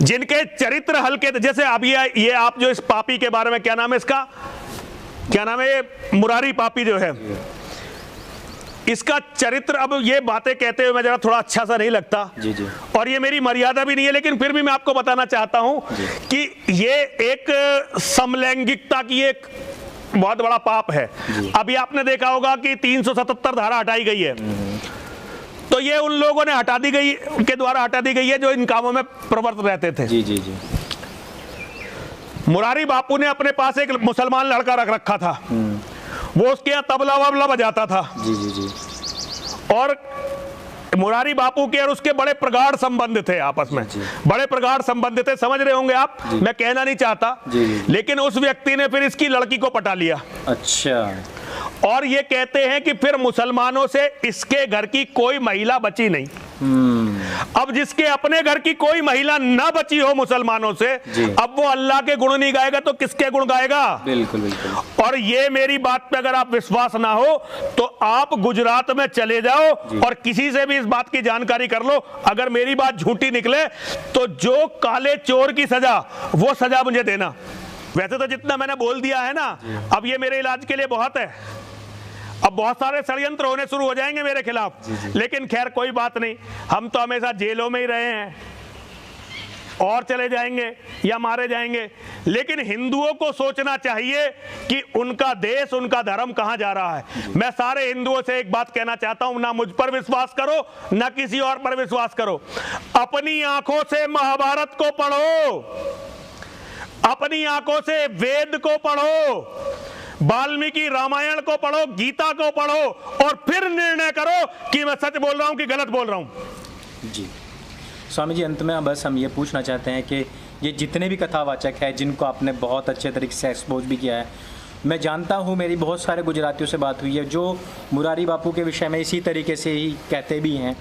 जिनके चरित्र हल्के थे, जैसे अब ये आप जो इस पापी के बारे में, क्या नाम है इसका, क्या नाम है, ये मुरारी पापी जो है, इसका चरित्र, अब ये बातें कहते हुए मैं जरा थोड़ा अच्छा सा नहीं लगता जी जी। और ये मेरी मर्यादा भी नहीं है, लेकिन फिर भी मैं आपको बताना चाहता हूं कि ये एक समलैंगिकता की एक बहुत बड़ा पाप है। अभी आपने देखा होगा कि 377 धारा हटाई गई है, तो ये उन लोगों ने हटा दी गई के द्वारा हटा दी गई है जो इन कामों में प्रवृत्त रहते थे। जी जी जी। मुरारी बापू ने अपने पास एक मुसलमान लड़का रख रखा था, वो उसके यहाँ तबला वबला बजाता था। जी जी जी। और मुरारी बापू के और उसके बड़े प्रगाढ़ संबंध थे आपस में, बड़े प्रगाढ़ संबंध थे, समझ रहे होंगे आप, मैं कहना नहीं चाहता। लेकिन उस व्यक्ति ने फिर इसकी लड़की को पटा लिया। अच्छा। और ये कहते हैं कि फिर मुसलमानों से इसके घर की कोई महिला बची नहीं। अब जिसके अपने घर की कोई महिला ना बची हो मुसलमानों से, अब वो अल्लाह के गुण नहीं गाएगा तो किसके गुण गाएगा? बिल्कुल बिल्कुल। और ये मेरी बात पे अगर आप विश्वास ना हो तो आप गुजरात में चले जाओ और किसी से भी इस बात की जानकारी कर लो। अगर मेरी बात झूठी निकले तो जो काले चोर की सजा, वो सजा मुझे देना। वैसे तो जितना मैंने बोल दिया है ना, अब ये मेरे इलाज के लिए बहुत है। अब बहुत सारे षड्यंत्र होने शुरू हो जाएंगे मेरे खिलाफ, लेकिन खैर कोई बात नहीं, हम तो हमेशा जेलों में ही रहे हैं और चले जाएंगे या मारे जाएंगे। लेकिन हिंदुओं को सोचना चाहिए कि उनका देश, उनका धर्म कहां जा रहा है। मैं सारे हिंदुओं से एक बात कहना चाहता हूं, ना मुझ पर विश्वास करो ना किसी और पर विश्वास करो, अपनी आंखों से महाभारत को पढ़ो, अपनी आंखों से वेद को पढ़ो, वाल्मीकि रामायण को पढ़ो, गीता को पढ़ो और फिर निर्णय करो कि मैं सच बोल रहा हूं कि गलत बोल रहा हूं। जी स्वामी जी, अंत में बस हम ये पूछना चाहते हैं कि ये जितने भी कथावाचक हैं जिनको आपने बहुत अच्छे तरीके से एक्सपोज भी किया है, मैं जानता हूँ, मेरी बहुत सारे गुजरातियों से बात हुई है जो मुरारी बापू के विषय में इसी तरीके से ही कहते भी हैं।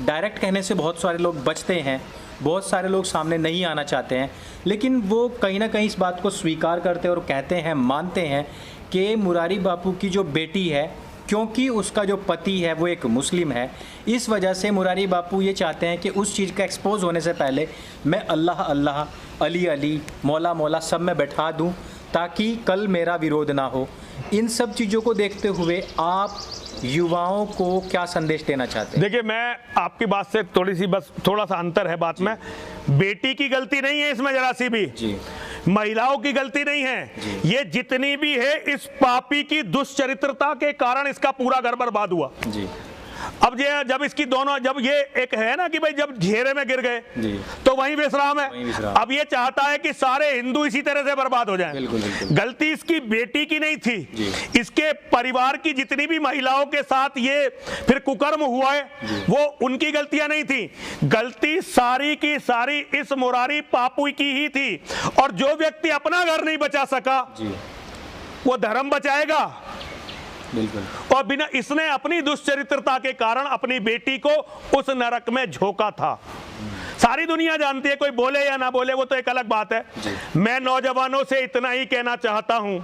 डायरेक्ट कहने से बहुत सारे लोग बचते हैं, बहुत सारे लोग सामने नहीं आना चाहते हैं, लेकिन वो कहीं ना कहीं इस बात को स्वीकार करते हैं और कहते हैं, मानते हैं कि मुरारी बापू की जो बेटी है, क्योंकि उसका जो पति है वो एक मुस्लिम है, इस वजह से मुरारी बापू ये चाहते हैं कि उस चीज़ का एक्सपोज होने से पहले मैं अल्लाह अल्लाह, अली अली, मौला मौला सब में बैठा दूं ताकि कल मेरा विरोध ना हो। इन सब चीज़ों को देखते हुए आप युवाओं को क्या संदेश देना चाहते हैं? देखिए, मैं आपकी बात से थोड़ा सा अंतर है बात में। बेटी की गलती नहीं है इसमें जरा सी भी, महिलाओं की गलती नहीं है, ये जितनी भी है इस पापी की दुष्चरित्रता के कारण इसका पूरा घर बर्बाद हुआ। अब ये जब इसकी दोनों, जब ये एक है ना कि भाई जब घेरे में गिर गए तो वहीं विश्राम है। अब ये चाहता है कि सारे हिंदू इसी तरह से बर्बाद हो जाएं। गलती इसकी बेटी की नहीं थी, इसके परिवार की जितनी भी महिलाओं के साथ ये फिर कुकर्म हुआ है वो उनकी गलतियां नहीं थी, गलती सारी की सारी इस मुरारी बापू की ही थी। और जो व्यक्ति अपना घर नहीं बचा सका वो धर्म बचाएगा? बिल्कुल। और बिना, इसने अपनी दुष्चरित्रता के कारण अपनी बेटी को उस नरक में झोंका था। सारी दुनिया जानती है, कोई बोले या ना बोले वो तो एक अलग बात है। मैं नौजवानों से इतना ही कहना चाहता हूं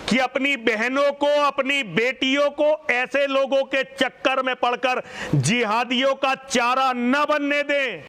कि अपनी बहनों को, अपनी बेटियों को ऐसे लोगों के चक्कर में पड़कर जिहादियों का चारा न बनने दें।